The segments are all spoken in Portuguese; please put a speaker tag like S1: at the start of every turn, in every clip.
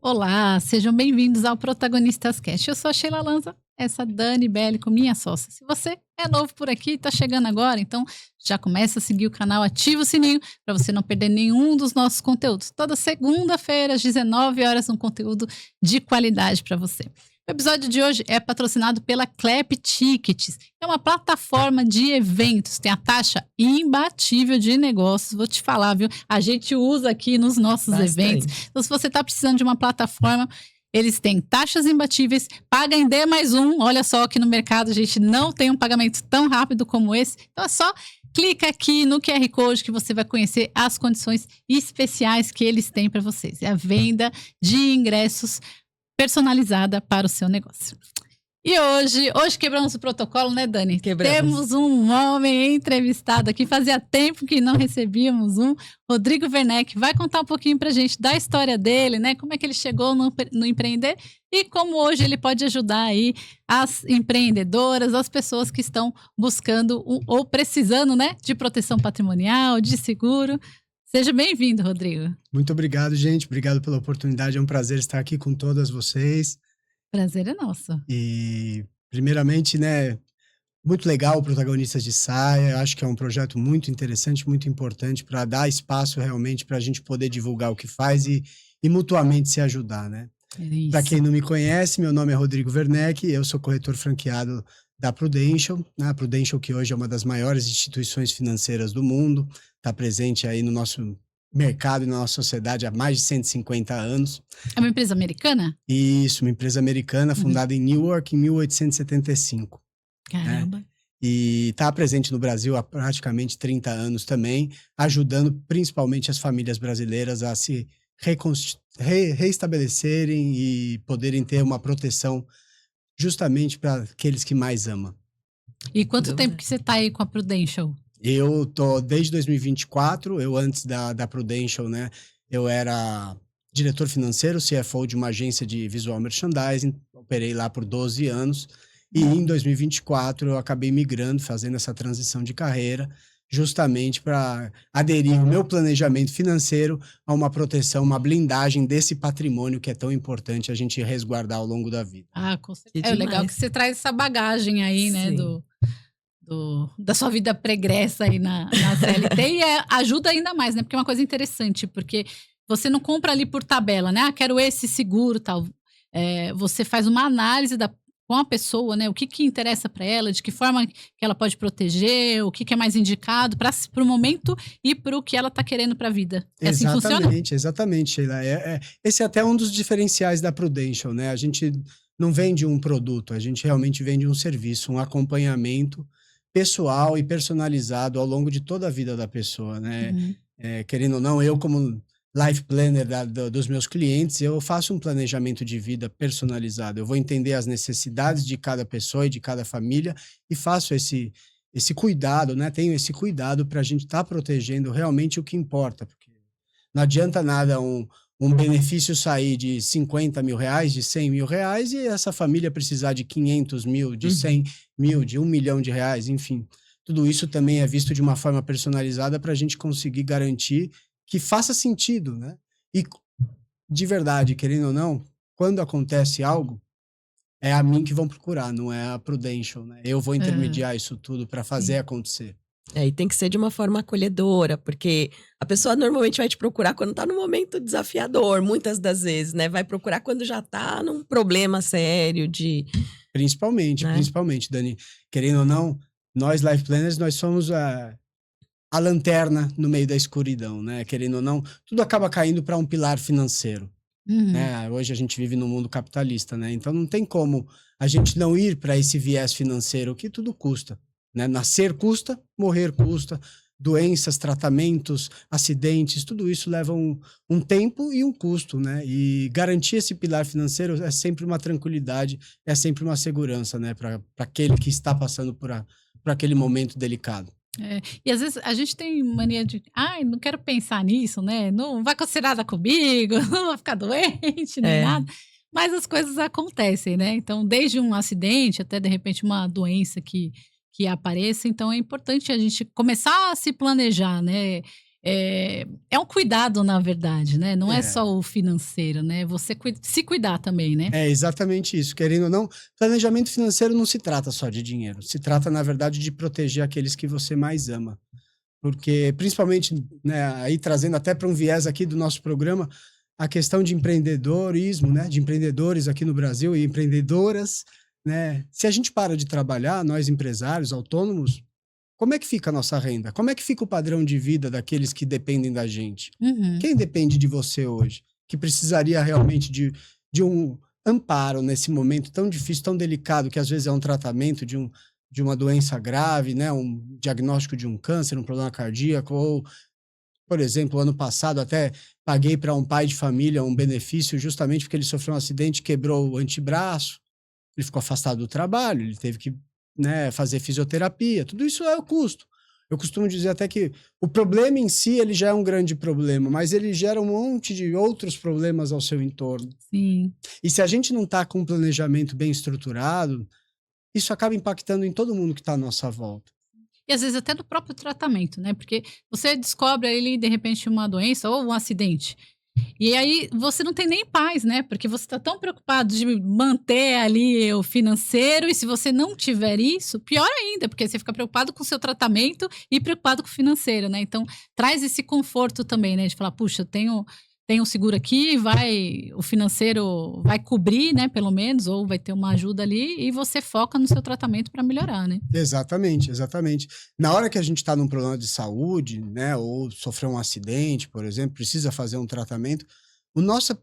S1: Olá, sejam bem-vindos ao Protagonistas Cast. Eu sou a Sheila Lanza, essa Dani Bellico, minha sócia. Se você é novo por aqui e está chegando agora, então já começa a seguir o canal, ativa o sininho para você não perder nenhum dos nossos conteúdos. Toda segunda-feira, às 19 horas, um conteúdo de qualidade para você. O episódio de hoje é patrocinado pela Clap Tickets. É uma plataforma de eventos, tem a taxa imbatível de negócios. Vou te falar, viu? A gente usa aqui nos nossos eventos. Então, se você está precisando de uma plataforma, eles têm taxas imbatíveis, paga em D+1. Olha só que no mercado a gente não tem um pagamento tão rápido como esse. Então, é só clica aqui no QR Code que você vai conhecer as condições especiais que eles têm para vocês. É a venda de ingressos personalizada para o seu negócio. E hoje quebramos o protocolo, né, Dani?
S2: Quebramos.
S1: Temos um homem entrevistado aqui. Fazia tempo que não recebíamos Rodrigo Werneck. Vai contar um pouquinho pra gente da história dele, né? Como é que ele chegou no empreender e como hoje ele pode ajudar aí as empreendedoras, as pessoas que estão buscando ou precisando, né, de proteção patrimonial, de seguro. Seja bem-vindo, Rodrigo.
S3: Muito obrigado, gente. Obrigado pela oportunidade. É um prazer estar aqui com todas vocês.
S1: Prazer é nosso.
S3: E, primeiramente, né, muito legal o Protagonistas de Saia. Eu acho que é um projeto muito interessante, muito importante para dar espaço realmente para a gente poder divulgar o que faz e mutuamente se ajudar, né? Para quem não me conhece, meu nome é Rodrigo Werneck, eu sou corretor franqueado da Prudential, né? A Prudential, que hoje é uma das maiores instituições financeiras do mundo, está presente aí no nosso mercado e na nossa sociedade há mais de 150 anos.
S1: É uma empresa americana?
S3: Isso, uma empresa americana fundada em Newark em 1875.
S1: Caramba.
S3: Né? E está presente no Brasil há praticamente 30 anos também, ajudando principalmente as famílias brasileiras a se reestabelecerem e poderem ter uma proteção justamente para aqueles que mais amam.
S1: E quanto tempo que você está aí com a Prudential?
S3: Eu tô desde 2024, eu antes da Prudential, né, eu era diretor financeiro, CFO de uma agência de visual merchandising, operei lá por 12 anos, e em 2024 eu acabei migrando, fazendo essa transição de carreira, justamente para aderir o meu planejamento financeiro a uma proteção, uma blindagem desse patrimônio que é tão importante a gente resguardar ao longo da vida.
S1: Ah, com certeza. É legal que você traz essa bagagem aí, né, da sua vida pregressa aí na CLT e ajuda ainda mais, né? Porque é uma coisa interessante, porque você não compra ali por tabela, né? Ah, quero esse seguro, tal. Você faz uma análise com a pessoa, né? O que interessa para ela, de que forma que ela pode proteger, o que é mais indicado para o momento e para o que ela está querendo para a vida. É assim que funciona?
S3: Exatamente, Sheila. Esse é até um dos diferenciais da Prudential, né? A gente não vende um produto, a gente realmente vende um serviço, um acompanhamento pessoal e personalizado ao longo de toda a vida da pessoa, né?
S1: Uhum.
S3: Querendo ou não, eu como life planner dos meus clientes, eu faço um planejamento de vida personalizado. Eu vou entender as necessidades de cada pessoa e de cada família e faço esse cuidado, né? Tenho esse cuidado para a gente estar protegendo realmente o que importa, porque não adianta nada um benefício sair de 50 mil reais, de 100 mil reais, e essa família precisar de 500 mil, de 100 mil, de 1 milhão de reais, enfim. Tudo isso também é visto de uma forma personalizada para a gente conseguir garantir que faça sentido, né? E, de verdade, querendo ou não, quando acontece algo, é a mim que vão procurar, não é a Prudential, né? Eu vou intermediar isso tudo para fazer acontecer.
S2: E tem que ser de uma forma acolhedora, porque a pessoa normalmente vai te procurar quando tá num momento desafiador, muitas das vezes, né? Vai procurar quando já tá num problema sério de...
S3: Principalmente, Dani. Querendo ou não, nós Life Planners, nós somos a lanterna no meio da escuridão, né? Querendo ou não, tudo acaba caindo para um pilar financeiro. Né? Hoje a gente vive no mundo capitalista, né? Então não tem como a gente não ir para esse viés financeiro, que tudo custa. Né? Nascer custa, morrer custa, doenças, tratamentos, acidentes, tudo isso leva um tempo e um custo, né? E garantir esse pilar financeiro é sempre uma tranquilidade, é sempre uma segurança, né? Para aquele que está passando por aquele momento delicado.
S1: E às vezes a gente tem mania de, não quero pensar nisso, né? Não vai acontecer nada comigo, não vou ficar doente, nem nada. Mas as coisas acontecem, né? Então, desde um acidente até, de repente, uma doença que apareça. Então, é importante a gente começar a se planejar, né? é um cuidado, na verdade, né? Não é só o financeiro, né? Você se cuidar também, né?
S3: É exatamente isso. Querendo ou não, planejamento financeiro não se trata só de dinheiro. Se trata, na verdade, de proteger aqueles que você mais ama. Porque, principalmente, né, aí trazendo até para um viés aqui do nosso programa, a questão de empreendedorismo, né? De empreendedores aqui no Brasil e empreendedoras, né? Se a gente para de trabalhar, nós empresários, autônomos, como é que fica a nossa renda? Como é que fica o padrão de vida daqueles que dependem da gente?
S1: Uhum.
S3: Quem depende de você hoje? Que precisaria realmente de um amparo nesse momento tão difícil, tão delicado, que às vezes é um tratamento de uma doença grave, né? Um diagnóstico de um câncer, um problema cardíaco, ou, por exemplo, ano passado até paguei para um pai de família um benefício justamente porque ele sofreu um acidente, quebrou o antebraço, ele ficou afastado do trabalho, ele teve que, né, fazer fisioterapia, tudo isso é o custo. Eu costumo dizer até que o problema em si, ele já é um grande problema, mas ele gera um monte de outros problemas ao seu entorno.
S1: Sim.
S3: E se a gente não está com um planejamento bem estruturado, isso acaba impactando em todo mundo que está à nossa volta.
S1: E às vezes até do próprio tratamento, né? Porque você descobre ali, de repente, uma doença ou um acidente. E aí você não tem nem paz, né? Porque você está tão preocupado de manter ali o financeiro, e se você não tiver isso, pior ainda, porque você fica preocupado com o seu tratamento e preocupado com o financeiro, né? Então, traz esse conforto também, né? De falar, puxa, eu tenho um seguro aqui, o financeiro vai cobrir, né? Pelo menos, ou vai ter uma ajuda ali, e você foca no seu tratamento para melhorar, né?
S3: Exatamente, exatamente. Na hora que a gente está num problema de saúde, né, ou sofreu um acidente, por exemplo, precisa fazer um tratamento, a nossa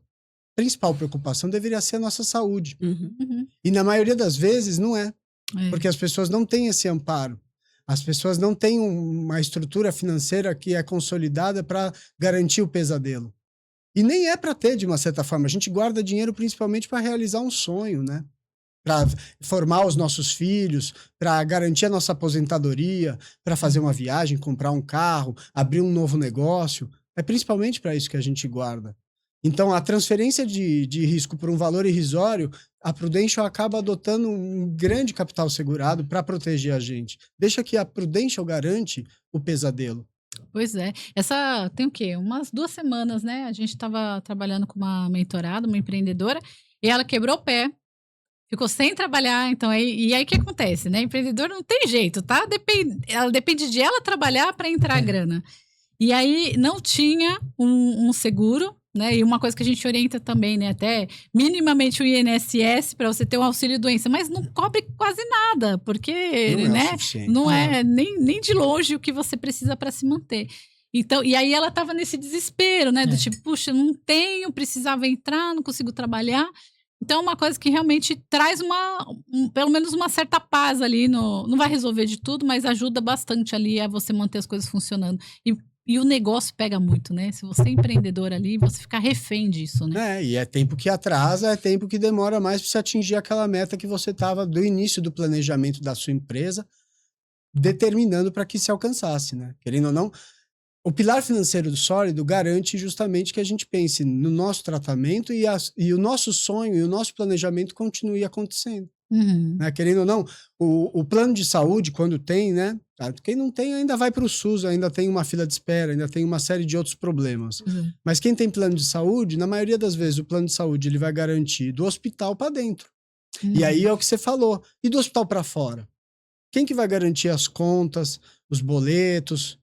S3: principal preocupação deveria ser a nossa saúde.
S1: Uhum.
S3: E na maioria das vezes não é,
S1: É.
S3: porque as pessoas não têm esse amparo. As pessoas não têm uma estrutura financeira que é consolidada para garantir o pesadelo. E nem é para ter, de uma certa forma. A gente guarda dinheiro principalmente para realizar um sonho, né? Para formar os nossos filhos, para garantir a nossa aposentadoria, para fazer uma viagem, comprar um carro, abrir um novo negócio. É principalmente para isso que a gente guarda. Então, a transferência de risco por um valor irrisório, a Prudential acaba adotando um grande capital segurado para proteger a gente. Deixa que a Prudential garante o pesadelo.
S1: Pois é. Essa tem o quê? Umas 2 semanas, né? A gente estava trabalhando com uma mentorada, uma empreendedora, e ela quebrou o pé, ficou sem trabalhar. Então, e aí o que acontece, né? Empreendedor não tem jeito, tá? Ela depende de ela trabalhar para entrar a grana. E aí não tinha um seguro, né? E uma coisa que a gente orienta também, né? Até minimamente o INSS para você ter um auxílio doença, mas não cobre quase nada, porque,
S3: Não é o
S1: né?
S3: suficiente.
S1: Não é nem de longe o que você precisa para se manter. Então, e aí ela estava nesse desespero, né? Do tipo, puxa, não tenho, precisava entrar, não consigo trabalhar. Então, é uma coisa que realmente traz pelo menos uma certa paz ali. Não vai resolver de tudo, mas ajuda bastante ali a você manter as coisas funcionando. E o negócio pega muito, né? Se você é empreendedor ali, você fica refém disso, né?
S3: E é tempo que atrasa, é tempo que demora mais para você atingir aquela meta que você estava do início do planejamento da sua empresa, determinando para que se alcançasse, né? Querendo ou não, o pilar financeiro do sólido garante justamente que a gente pense no nosso tratamento e o nosso sonho e o nosso planejamento continue acontecendo.
S1: Uhum.
S3: Né? Querendo ou não, o plano de saúde, quando tem, né? Quem não tem ainda vai para o SUS, ainda tem uma fila de espera, ainda tem uma série de outros problemas.
S1: Uhum.
S3: Mas quem tem plano de saúde, na maioria das vezes, o plano de saúde ele vai garantir do hospital para dentro.
S1: Uhum.
S3: E aí é o que você falou. E do hospital para fora? Quem que vai garantir as contas, os boletos?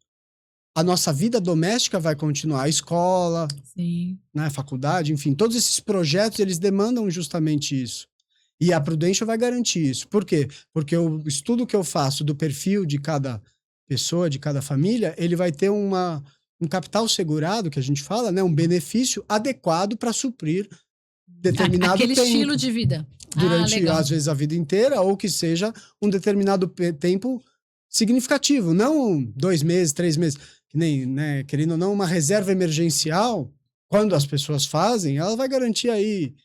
S3: A nossa vida doméstica vai continuar, a escola,
S1: Sim.
S3: né, a faculdade, enfim, todos esses projetos, eles demandam justamente isso. E a Prudential vai garantir isso. Por quê? Porque o estudo que eu faço do perfil de cada pessoa, de cada família, ele vai ter um capital segurado, que a gente fala, né, um benefício adequado para suprir determinado
S1: Aquele
S3: tempo.
S1: estilo de vida.
S3: Durante,
S1: legal.
S3: às vezes, a vida inteira, ou que seja um determinado tempo significativo, não 2 meses, 3 meses. Que nem, né, querendo ou não, uma reserva emergencial, quando as pessoas fazem, ela vai garantir aí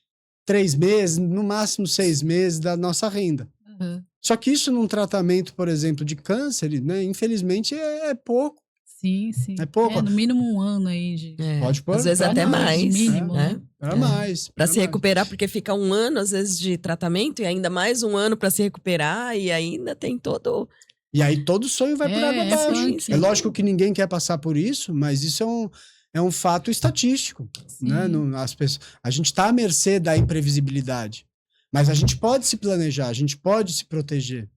S3: 3 meses, no máximo 6 meses da nossa renda.
S1: Uhum.
S3: Só que isso num tratamento, por exemplo, de câncer, né, infelizmente é pouco.
S1: Sim, sim.
S3: É pouco.
S1: No mínimo 1 ano aí de...
S3: Pode pôr.
S2: Às vezes
S3: Pra
S2: até
S1: mais,
S2: mais.
S1: mínimo,
S2: né?
S3: Para mais.
S2: Para se recuperar, porque fica 1 ano, às vezes, de tratamento e ainda mais 1 ano para se recuperar e ainda tem todo...
S3: E aí todo sonho vai por água abaixo.
S2: sim, sim.
S3: É lógico que ninguém quer passar por isso, mas isso é um fato estatístico, né?
S1: Sim.
S3: As pessoas, a gente está à mercê da imprevisibilidade. Mas a gente pode se planejar, a gente pode se proteger.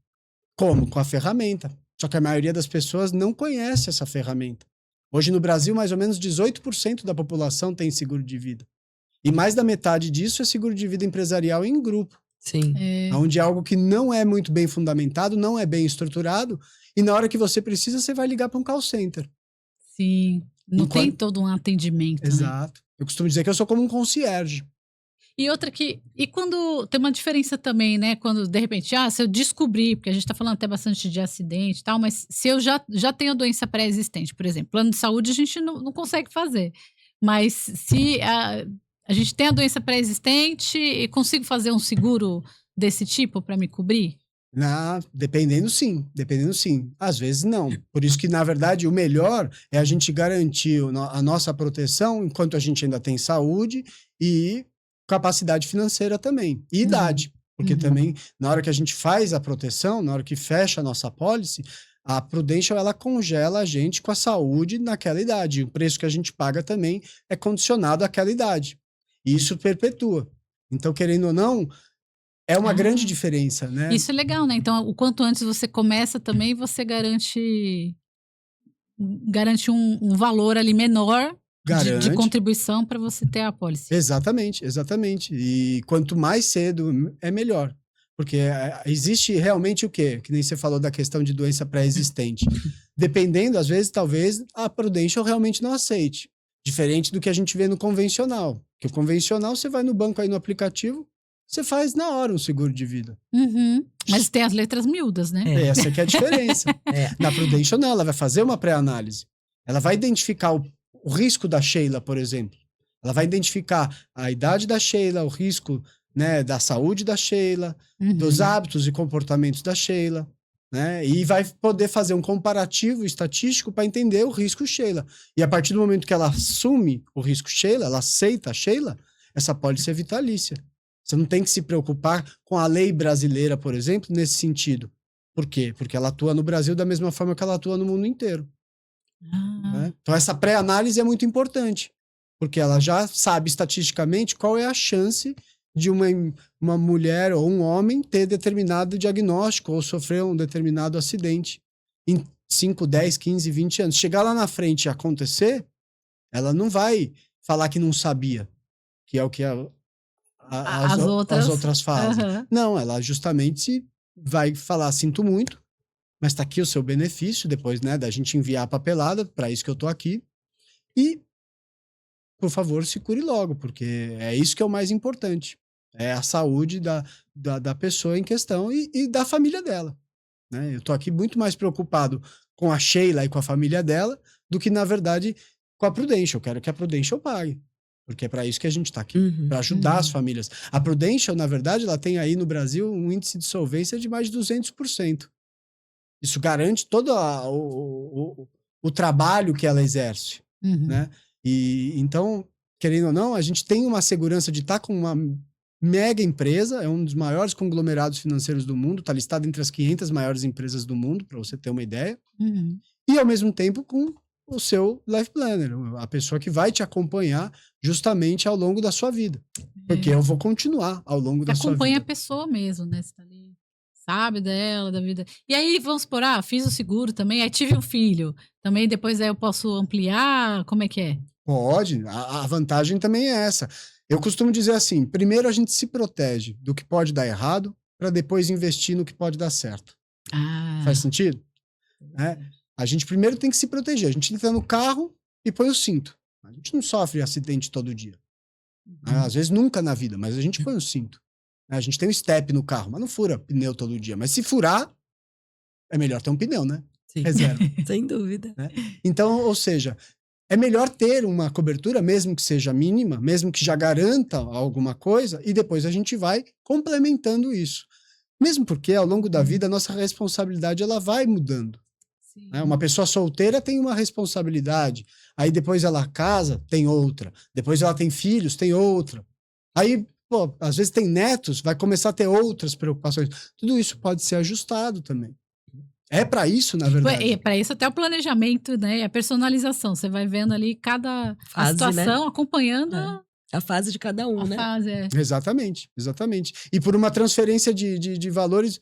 S3: Como? Com a ferramenta. Só que a maioria das pessoas não conhece essa ferramenta. Hoje no Brasil, mais ou menos 18% da população tem seguro de vida. E mais da metade disso é seguro de vida empresarial em grupo.
S2: Sim.
S3: Onde é algo que não é muito bem fundamentado, não é bem estruturado, e na hora que você precisa, você vai ligar para um call center.
S1: Sim. Não
S3: Enquanto-
S1: tem todo um atendimento, né?
S3: Exato. Eu costumo dizer que eu sou como um concierge.
S1: E outra que. E quando. Tem uma diferença também, né? Quando, de repente, se eu descobrir, porque a gente tá falando até bastante de acidente e tal, mas se eu já tenho a doença pré-existente, por exemplo, plano de saúde a gente não consegue fazer. Mas se a gente tem a doença pré-existente e consigo fazer um seguro desse tipo para me cobrir?
S3: Dependendo, sim. Dependendo, sim. Às vezes, não. Por isso que, na verdade, o melhor é a gente garantir a nossa proteção enquanto a gente ainda tem saúde e capacidade financeira também. E idade. Porque também, na hora que a gente faz a proteção, na hora que fecha a nossa apólice, a Prudential, ela congela a gente com a saúde naquela idade. O preço que a gente paga também é condicionado àquela idade. E isso perpetua. Então, querendo ou não, é uma grande diferença, né?
S1: Isso é legal, né? Então, o quanto antes você começa também, você garante um valor ali menor de
S3: Garante.
S1: contribuição para você ter a apólice.
S3: Exatamente, exatamente. E quanto mais cedo, é melhor. Porque existe realmente o quê? Que nem você falou da questão de doença pré-existente. Dependendo, às vezes, talvez a Prudential realmente não aceite. Diferente do que a gente vê no convencional. Que o convencional, você vai no banco aí no aplicativo, você faz na hora um seguro de vida.
S1: Uhum. Mas tem as letras miúdas, né?
S3: Essa que é a diferença. Na Prudential, não, ela vai fazer uma pré-análise. Ela vai identificar o risco da Sheila, por exemplo. Ela vai identificar a idade da Sheila, o risco, né, da saúde da Sheila, dos hábitos e comportamentos da Sheila, né? E vai poder fazer um comparativo estatístico para entender o risco Sheila. E a partir do momento que ela assume o risco Sheila, ela aceita a Sheila, essa pode-ser vitalícia. Você não tem que se preocupar com a lei brasileira, por exemplo, nesse sentido. Por quê? Porque ela atua no Brasil da mesma forma que ela atua no mundo inteiro. Né? Então, essa pré-análise é muito importante, porque ela já sabe estatisticamente qual é a chance de uma mulher ou um homem ter determinado diagnóstico ou sofrer um determinado acidente em 5, 10, 15, 20 anos. Chegar lá na frente e acontecer, ela não vai falar que não sabia, que é o que as outras fazem. Não, ela justamente vai falar, sinto muito, mas tá aqui o seu benefício, depois, né, da gente enviar a papelada, para isso que eu tô aqui, e, por favor, se cure logo, porque é isso que é o mais importante, é a saúde da pessoa em questão e da família dela, né? Eu tô aqui muito mais preocupado com a Sheila e com a família dela, do que, na verdade, com a Prudential. Eu quero que a Prudential pague. Porque é para isso que a gente está aqui, para ajudar as famílias. A Prudential, na verdade, ela tem aí no Brasil um índice de solvência de mais de 200%. Isso garante todo o trabalho que ela exerce, né? E então, querendo ou não, a gente tem uma segurança de estar com uma mega empresa, é um dos maiores conglomerados financeiros do mundo, está listado entre as 500 maiores empresas do mundo, para você ter uma ideia. E, ao mesmo tempo, com o seu life planner, a pessoa que vai te acompanhar justamente ao longo da sua vida. Porque eu vou continuar ao longo da sua vida.
S1: Acompanha a pessoa mesmo, né? Você tá ali, sabe dela, da vida. E aí, vamos supor, fiz o seguro também, aí tive um filho. Também depois aí eu posso ampliar? Como é que é?
S3: Pode, a vantagem também é essa. Eu costumo dizer assim, primeiro a gente se protege do que pode dar errado, para depois investir no que pode dar certo. Faz sentido? A gente primeiro tem que se proteger. A gente entra no carro e põe o cinto. A gente não sofre acidente todo dia. Às vezes nunca na vida, mas a gente põe o cinto. A gente tem um step no carro, mas não fura pneu todo dia. Mas se furar, é melhor ter um pneu, né?
S2: Sim.
S3: Reserva.
S2: Sem dúvida.
S3: Né? Então, ou seja, é melhor ter uma cobertura, mesmo que seja mínima, mesmo que já garanta alguma coisa, e depois a gente vai complementando isso. Mesmo porque, ao longo da vida, a nossa responsabilidade ela vai mudando. Uma pessoa solteira tem uma responsabilidade, aí depois ela casa, tem outra, depois ela tem filhos, tem outra, aí, pô, às vezes tem netos, vai começar a ter outras preocupações. Tudo isso pode ser ajustado também. É para isso, na verdade.
S1: Para isso até o planejamento, né? E a personalização. Você vai vendo ali cada
S2: Fase,
S1: situação,
S2: né?
S1: acompanhando
S2: A fase de cada um,
S1: a
S2: né?
S1: fase.
S3: Exatamente, exatamente. E por uma transferência de valores,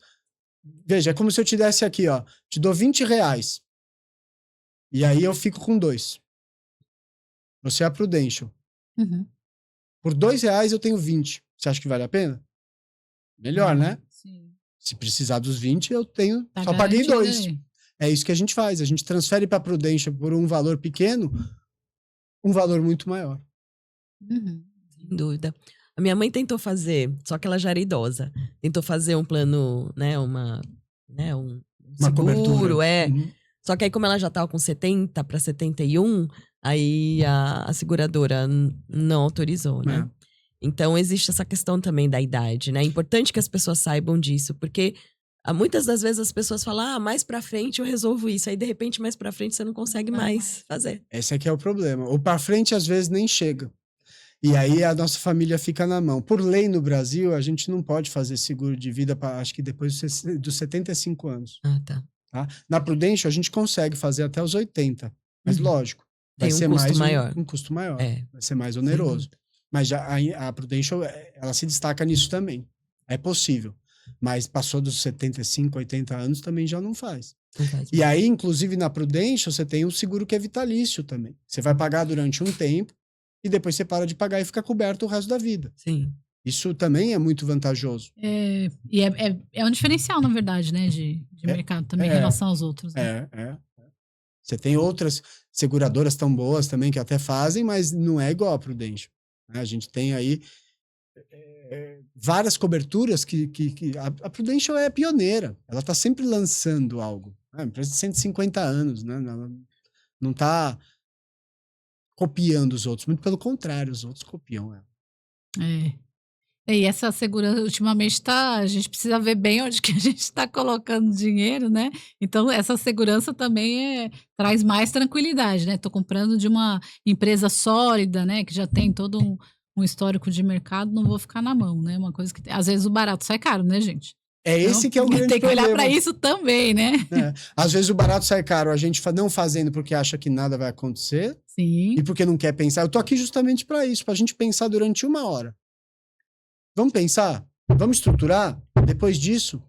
S3: veja, é como se eu te desse aqui, ó, te dou R$20, e aí eu fico com 2. Você é a Prudential.
S1: Uhum.
S3: Por R$2 eu tenho 20. Você acha que vale a pena? Melhor, né?
S1: Sim.
S3: Se precisar dos 20, eu tenho.
S1: Tá
S3: Só paguei
S1: garantido
S3: 2.
S1: aí.
S3: É isso que a gente faz. A gente transfere para a Prudential por um valor pequeno, um valor muito maior.
S1: Uhum.
S2: Sem dúvida. A minha mãe tentou fazer, só que ela já era idosa. Tentou fazer um plano, né, um
S3: Uma
S2: seguro,
S3: cobertura.
S2: Uhum. Só que aí, como ela já tava com 70 para 71, aí a seguradora não autorizou, né?
S3: É.
S2: Então, existe essa questão também da idade, né? É importante que as pessoas saibam disso, porque muitas das vezes as pessoas falam, mais pra frente eu resolvo isso. Aí, de repente, mais pra frente você não consegue mais fazer.
S3: Esse aqui é o problema. O para frente, às vezes, nem chega. E aí a nossa família fica na mão. Por lei no Brasil, a gente não pode fazer seguro de vida, acho que depois dos 75 anos.
S2: Ah, tá.
S3: Tá? Na Prudential, a gente consegue fazer até os 80. Mas, lógico, vai
S2: Tem um
S3: ser
S2: custo
S3: mais
S2: maior.
S3: Um custo maior.
S2: É.
S3: Vai ser mais oneroso. Mas já a Prudential, ela se destaca nisso também. É possível. Mas passou dos 75, 80 anos, também já não faz.
S2: Não faz
S3: E aí, inclusive, na Prudential, você tem um seguro que é vitalício também. Você vai pagar durante um tempo e depois você para de pagar e fica coberto o resto da vida.
S2: Sim.
S3: Isso também é muito vantajoso.
S1: E é um diferencial, na verdade, né? De mercado também em relação aos outros. Né?
S3: Você tem outras seguradoras tão boas também que até fazem, mas não é igual a Prudential. A gente tem aí várias coberturas que a Prudential é pioneira. Ela está sempre lançando algo. A empresa de 150 anos, né? Ela não está copiando os outros. Muito pelo contrário, os outros copiam ela.
S1: E essa segurança, ultimamente, a gente precisa ver bem onde que a gente está colocando dinheiro, né? Então, essa segurança também traz mais tranquilidade, né? Estou comprando de uma empresa sólida, né? Que já tem todo um histórico de mercado, não vou ficar na mão, né? Uma coisa que, às vezes, o barato sai caro, né, gente?
S3: Esse que é o grande
S1: tem que
S3: problema.
S1: olhar para isso também, né?
S3: Às vezes o barato sai caro, a gente não fazendo porque acha que nada vai acontecer.
S1: Sim.
S3: E porque não quer pensar. Eu tô aqui justamente para isso, para a gente pensar durante 1 hora. Vamos pensar? Vamos estruturar? Depois disso,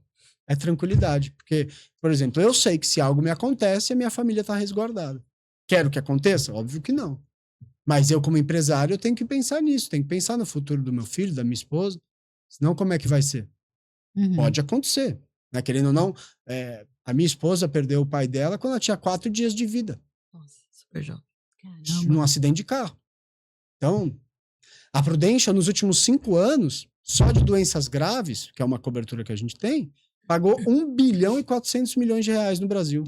S3: é tranquilidade. Porque, por exemplo, eu sei que se algo me acontece, a minha família está resguardada. Quero que aconteça? Óbvio que não. Mas eu, como empresário, eu tenho que pensar nisso. Tenho que pensar no futuro do meu filho, da minha esposa. Senão, como é que vai ser? Pode acontecer. Né? Querendo ou não, a minha esposa perdeu o pai dela quando ela tinha 4 dias de vida.
S2: Nossa, super jovem.
S3: Num acidente de carro. Então, a Prudential, nos últimos 5 anos, só de doenças graves, que é uma cobertura que a gente tem, pagou 1 bilhão e 400 milhões de reais no Brasil.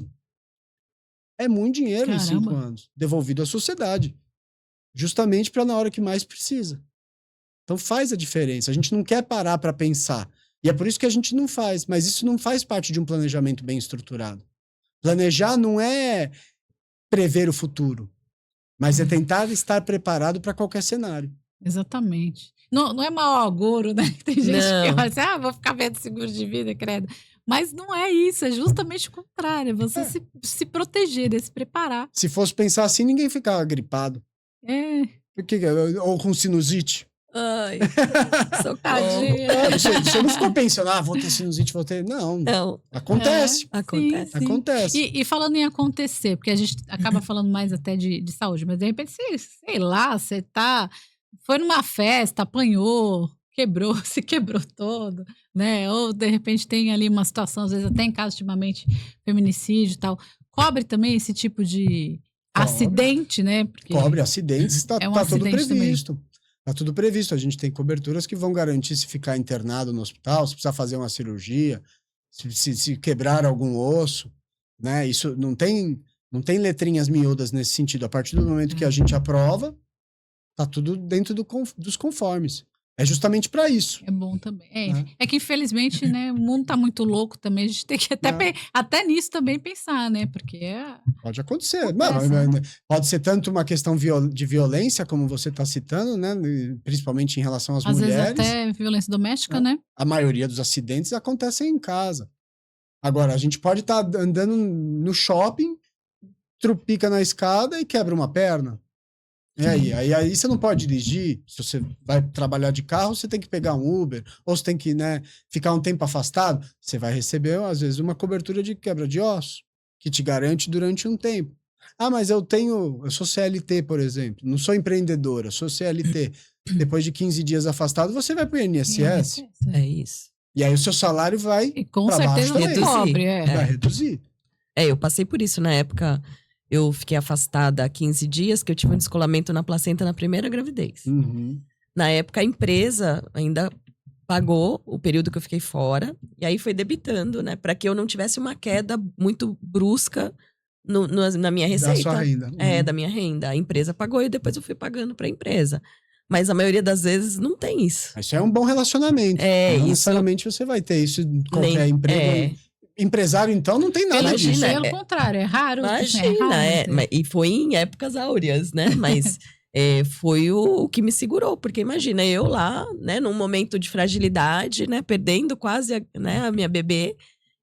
S3: É muito dinheiro em 5 anos, devolvido à sociedade. Justamente para na hora que mais precisa. Então faz a diferença. A gente não quer parar para pensar. E é por isso que a gente não faz. Mas isso não faz parte de um planejamento bem estruturado. Planejar não é prever o futuro, mas é tentar estar preparado para qualquer cenário.
S1: Exatamente. Não é mau agouro, né? Tem gente que olha assim, vou ficar vendo seguro de vida, credo. Mas não é isso, é justamente o contrário. Você se proteger, se preparar.
S3: Se fosse pensar assim, ninguém ficava gripado. Ou com sinusite.
S2: Ai,
S1: tadinha.
S3: Você não ficou pensando, vou ter sinusite, vou ter... Não. Acontece.
S2: Acontece.
S1: Sim.
S3: Acontece.
S1: E falando em acontecer, porque a gente acaba falando mais até de saúde, mas de repente, sei lá, você foi numa festa, apanhou, se quebrou todo, né? Ou de repente tem ali uma situação, às vezes até em casa, ultimamente, feminicídio e tal. Cobre também esse tipo de acidente, né? Porque
S3: cobre acidentes, tá tudo previsto.
S1: Também.
S3: Tá tudo previsto. A gente tem coberturas que vão garantir se ficar internado no hospital, se precisar fazer uma cirurgia, se quebrar algum osso, né? Isso não tem letrinhas miúdas nesse sentido. A partir do momento que a gente aprova, tá tudo dentro dos conformes. É justamente para isso.
S1: É bom também. É que, infelizmente, né, o mundo tá muito louco também. A gente tem que até nisso também pensar, né? Porque
S3: pode acontecer. Não, pode ser tanto uma questão de violência, como você está citando, né? Principalmente em relação às mulheres.
S1: Às vezes até violência doméstica, né?
S3: A maioria dos acidentes acontecem em casa. Agora, a gente pode estar andando no shopping, trupica na escada e quebra uma perna. E aí? Aí você não pode dirigir. Se você vai trabalhar de carro, você tem que pegar um Uber, ou você tem que, né, ficar um tempo afastado. Você vai receber, às vezes, uma cobertura de quebra de osso, que te garante durante um tempo. Ah, mas eu sou CLT, por exemplo, não sou empreendedora, sou CLT. Depois de 15 dias afastado, você vai pro INSS.
S2: É isso.
S3: E aí o seu salário vai
S1: E com
S3: pra baixo
S1: certeza não
S3: também.
S1: cobre,
S3: Vai reduzir.
S2: Eu passei por isso na época. Eu fiquei afastada há 15 dias, que eu tive um descolamento na placenta na primeira gravidez.
S3: Uhum.
S2: Na época, a empresa ainda pagou o período que eu fiquei fora. E aí foi debitando, né? Para que eu não tivesse uma queda muito brusca na minha receita.
S3: Da sua renda.
S2: Da minha renda. A empresa pagou e depois eu fui pagando para a empresa. Mas a maioria das vezes não tem isso.
S3: Isso é um bom relacionamento. Não necessariamente você vai ter isso em qualquer emprego. Empresário, então, não tem nada disso.
S1: Pelo contrário, é raro.
S2: Imagina, e foi em épocas áureas, né? Mas foi o que me segurou. Porque imagina, eu lá, né? Num momento de fragilidade, né? Perdendo quase a minha bebê.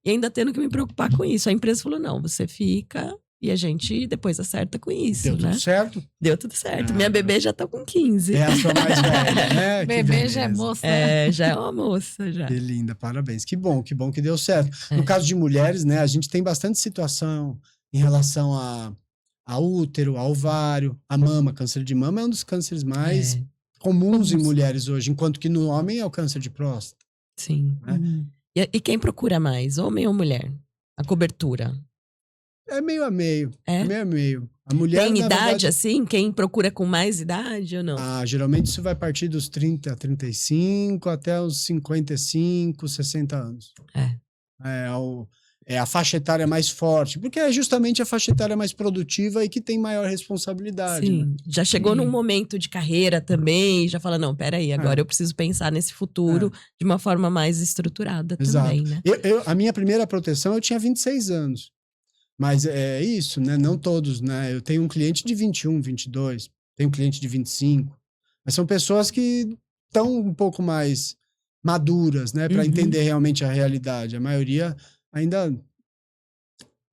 S2: E ainda tendo que me preocupar com isso. A empresa falou, não, você fica... E a gente depois acerta com isso,
S3: Deu
S2: né?
S3: tudo certo?
S2: Deu tudo certo. Minha bebê já tá com 15.
S3: É a sua mais velha, né?
S1: Bebê já é moça.
S2: Já é uma moça, já.
S3: Que linda, parabéns. Que bom que deu certo. No caso de mulheres, né? A gente tem bastante situação em relação a útero, a ovário, a mama. Câncer de mama é um dos cânceres mais comuns em mulheres hoje, enquanto que no homem é o câncer de próstata.
S2: Sim.
S3: Né?
S2: E quem procura mais, homem ou mulher? A cobertura?
S3: É meio a meio. É meio a meio. A mulher,
S2: tem idade
S3: verdade,
S2: assim? Quem procura com mais idade ou não?
S3: Geralmente isso vai partir dos 30 a 35 até os 55, 60 anos. É a faixa etária mais forte, porque é justamente a faixa etária mais produtiva e que tem maior responsabilidade.
S2: Sim.
S3: Né?
S2: Já chegou num momento de carreira também, já fala, não, peraí, agora eu preciso pensar nesse futuro de uma forma mais estruturada.
S3: Exato.
S2: Também, né?
S3: A minha primeira proteção eu tinha 26 anos. Mas é isso, né? Não todos, né? Eu tenho um cliente de 21, 22, tenho um cliente de 25. Mas são pessoas que estão um pouco mais maduras, né? Para entender realmente a realidade. A maioria ainda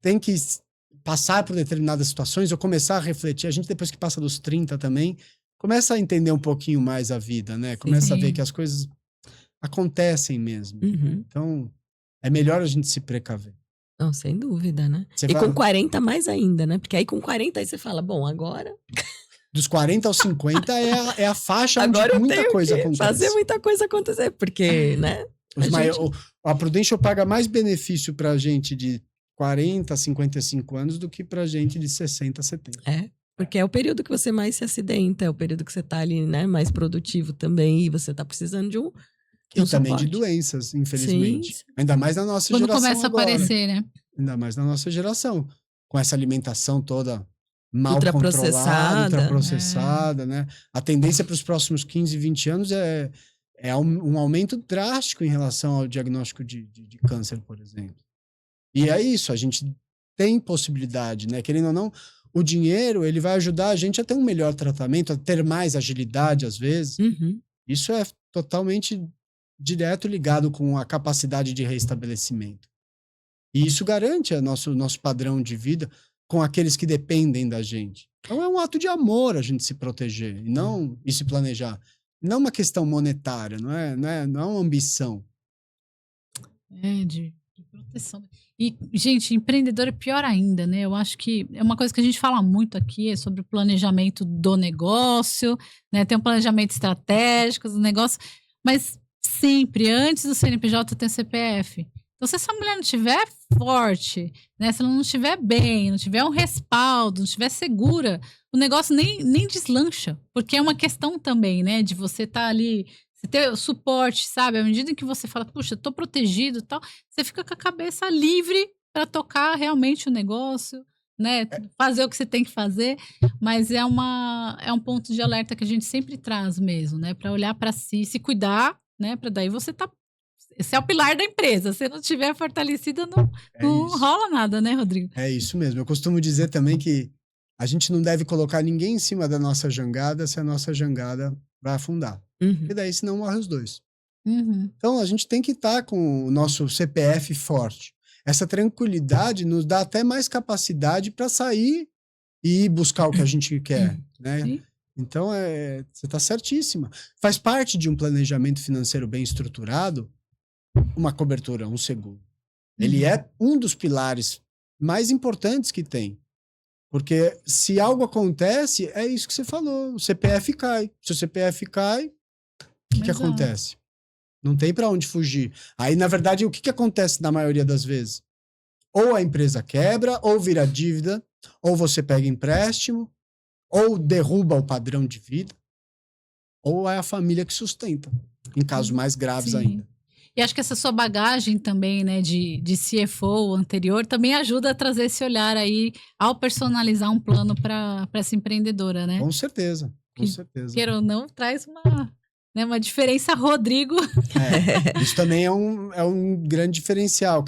S3: tem que passar por determinadas situações ou começar a refletir. A gente, depois que passa dos 30 também, começa a entender um pouquinho mais a vida, né? Começa a ver que as coisas acontecem mesmo. Então, é melhor a gente se precaver.
S2: Não, sem dúvida, né? Com 40 mais ainda, né? Porque aí com 40 aí você fala, bom, agora...
S3: Dos 40 aos 50 é a faixa
S2: agora
S3: onde muita coisa acontece.
S2: Fazer muita coisa acontecer, porque, né?
S3: A Prudential paga mais benefício pra gente de 40 a 55 anos do que pra gente de 60 a 70.
S2: Porque é o período que você mais se acidenta, é o período que você tá ali, né? Mais produtivo também, e você tá precisando de um...
S3: E também de doenças, infelizmente. Sim. Ainda mais na nossa geração.
S1: Quando começa
S3: agora.
S1: A aparecer, né?
S3: Ainda mais na nossa geração. Com essa alimentação toda mal controlada, ultraprocessada, né? A tendência para os próximos 15, 20 anos é um aumento drástico em relação ao diagnóstico de câncer, por exemplo. E é isso, a gente tem possibilidade, né? Querendo ou não, o dinheiro, ele vai ajudar a gente a ter um melhor tratamento, a ter mais agilidade, às vezes. Isso é totalmente direto ligado com a capacidade de restabelecimento. E isso garante o nosso padrão de vida com aqueles que dependem da gente. Então é um ato de amor a gente se proteger e se planejar. Não uma questão monetária, não é uma ambição.
S1: De proteção. E, gente, empreendedor é pior ainda, né? Eu acho que é uma coisa que a gente fala muito aqui, é sobre o planejamento do negócio, né? Tem um planejamento estratégico do negócio, mas sempre, antes do CNPJ, tem o CPF. Então, se essa mulher não estiver forte, né? Se ela não estiver bem, não tiver um respaldo, não estiver segura, o negócio nem deslancha. Porque é uma questão também, né? De você estar ali, você ter o suporte, sabe? À medida que você fala, puxa, eu tô protegido e tal, você fica com a cabeça livre para tocar realmente o negócio, né? Fazer o que você tem que fazer. Mas é um ponto de alerta que a gente sempre traz mesmo, né? Para olhar para si, se cuidar, né? Para daí você tá... Esse é o pilar da empresa. Se não tiver fortalecida, não rola nada, né, Rodrigo? É
S3: isso mesmo. Eu costumo dizer também que a gente não deve colocar ninguém em cima da nossa jangada se a nossa jangada vai afundar. E daí, senão, morre os dois. Então, a gente tem que estar com o nosso CPF forte. essa tranquilidade nos dá até mais capacidade para sair e buscar o que a gente quer, né?
S1: Sim.
S3: Então, você está certíssima. Faz parte de um planejamento financeiro bem estruturado uma cobertura, um seguro. Ele é um dos pilares mais importantes que tem. Porque se algo acontece, é isso que você falou. O CPF cai. Se o CPF cai, o que acontece? Não tem para onde fugir. Aí, na verdade, o que acontece na maioria das vezes? Ou a empresa quebra, ou vira dívida, ou você pega empréstimo, ou derruba o padrão de vida, ou é a família que sustenta, em casos mais graves ainda.
S1: E acho que essa sua bagagem também, né, de CFO anterior, também ajuda a trazer esse olhar aí ao personalizar um plano para essa empreendedora, né?
S3: Com certeza, com certeza.
S1: Queira ou não, traz uma diferença, Rodrigo.
S3: Isso também é um grande diferencial.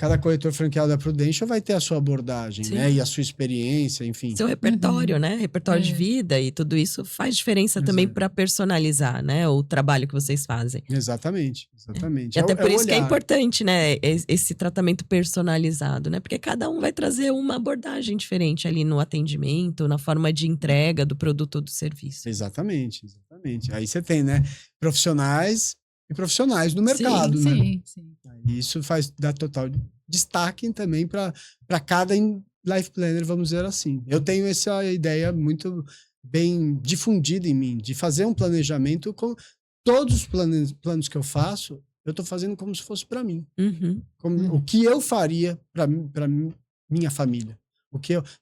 S3: Cada corretor franqueado da Prudential vai ter a sua abordagem, né? E a sua experiência, enfim.
S2: Seu repertório, né? Repertório de vida e tudo isso faz diferença também para personalizar, né? O trabalho que vocês fazem.
S3: Exatamente.
S2: E até por isso que é importante, né? Esse tratamento personalizado, né? Porque cada um vai trazer uma abordagem diferente ali no atendimento, na forma de entrega do produto ou do serviço.
S3: Exatamente. Aí você tem, né? Profissionais e profissionais no mercado, né?
S1: Sim.
S3: Isso dá total destaque também para cada life planner, vamos dizer assim. Eu tenho essa ideia muito bem difundida em mim, de fazer um planejamento com todos os planos que eu faço, eu estou fazendo como se fosse para mim. O que eu faria para minha família.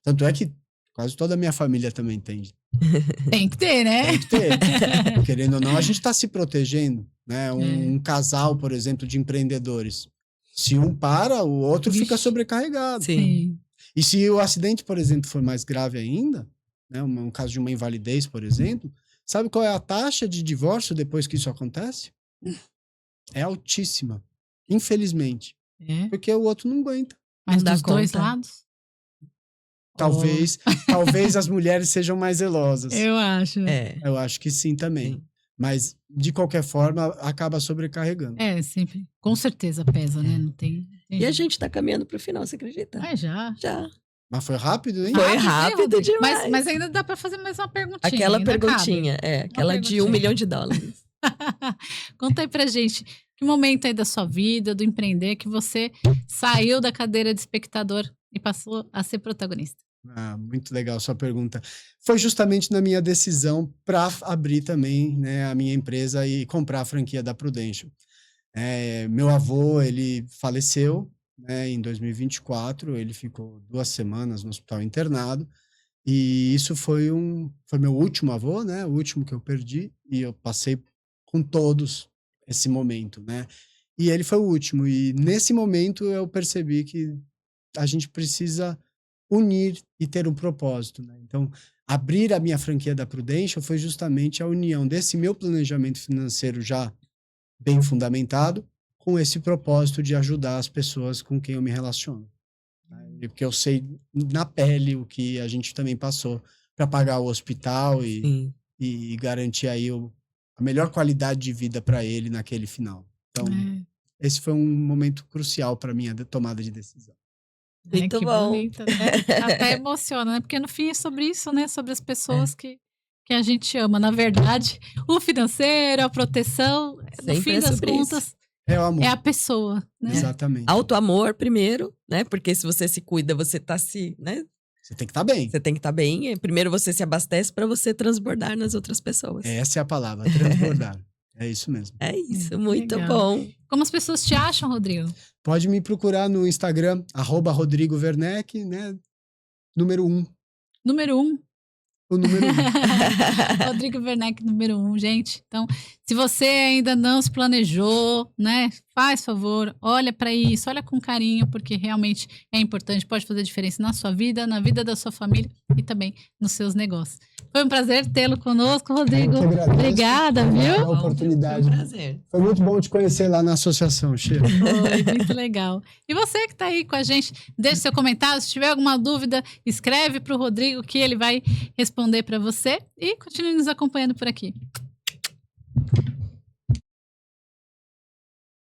S3: Tanto é que quase toda a minha família também tem.
S1: Tem que ter, né?
S3: Tem que ter. Querendo ou não, a gente está se protegendo. Né? Um casal, por exemplo, de empreendedores. Se um para, o outro fica sobrecarregado.
S2: Sim.
S3: E se o acidente, por exemplo, for mais grave ainda, né? Um caso de uma invalidez, por exemplo, sabe qual é a taxa de divórcio depois que isso acontece? É altíssima. Infelizmente. Porque o outro não aguenta.
S1: Mas dos dois lados?
S3: Talvez as mulheres sejam mais zelosas.
S1: Eu acho.
S3: Eu acho que sim também. Sim. Mas, de qualquer forma, acaba sobrecarregando.
S1: Sempre. Com certeza pesa, né? Não tem.
S2: E a gente tá caminhando pro final, você acredita?
S1: Já.
S3: Mas foi rápido, hein?
S2: Foi rápido demais.
S1: Mas ainda dá pra fazer mais uma perguntinha.
S2: Aquela perguntinha, aquela de $1 milhão.
S1: Conta aí pra gente, que momento aí da sua vida, do empreender, que você saiu da cadeira de espectador e passou a ser protagonista?
S3: Muito legal sua pergunta. Foi justamente na minha decisão para abrir também, né, a minha empresa e comprar a franquia da Prudential. Meu avô, ele faleceu, né, em 2024, ele ficou 2 semanas no hospital internado, e isso foi meu último avô, né, o último que eu perdi, e eu passei com todos esse momento, né, e ele foi o último, e nesse momento eu percebi que a gente precisa unir e ter um propósito, né? Então, abrir a minha franquia da Prudential foi justamente a união desse meu planejamento financeiro já bem fundamentado com esse propósito de ajudar as pessoas com quem eu me relaciono. Né? Porque eu sei na pele o que a gente também passou para pagar o hospital e garantir aí a melhor qualidade de vida para ele naquele final. Então, esse foi um momento crucial para minha tomada de decisão.
S2: Muito
S1: que
S2: bom.
S1: Bonito, né? Até emociona, né? Porque no fim é sobre isso, né? Sobre as pessoas que a gente ama. Na verdade, o financeiro, a proteção, no fim das contas,
S3: é o amor.
S1: É a pessoa, né?
S3: Exatamente.
S2: Autoamor primeiro, né? Porque se você se cuida, você tá né?
S3: Você tem que estar bem.
S2: Você tem que estar bem. Primeiro você se abastece para você transbordar nas outras pessoas.
S3: Essa é a palavra, transbordar. É isso mesmo.
S2: É isso, muito legal. Bom.
S1: Como as pessoas te acham, Rodrigo?
S3: Pode me procurar no Instagram, @Rodrigo Werneck, né? Número 1.
S1: Número 1?
S3: O número 1.
S1: Rodrigo Werneck, número 1, gente. Então, se você ainda não se planejou, né? Faz favor, olha para isso, olha com carinho, porque realmente é importante, pode fazer diferença na sua vida, na vida da sua família e também nos seus negócios. Foi um prazer tê-lo conosco, Rodrigo. Obrigada, viu?
S3: A oportunidade.
S2: Foi um prazer.
S3: Foi muito bom te conhecer lá na associação, Sheila.
S1: Foi muito legal. E você que está aí com a gente, deixe seu comentário. Se tiver alguma dúvida, escreve para o Rodrigo que ele vai responder para você. E continue nos acompanhando por aqui.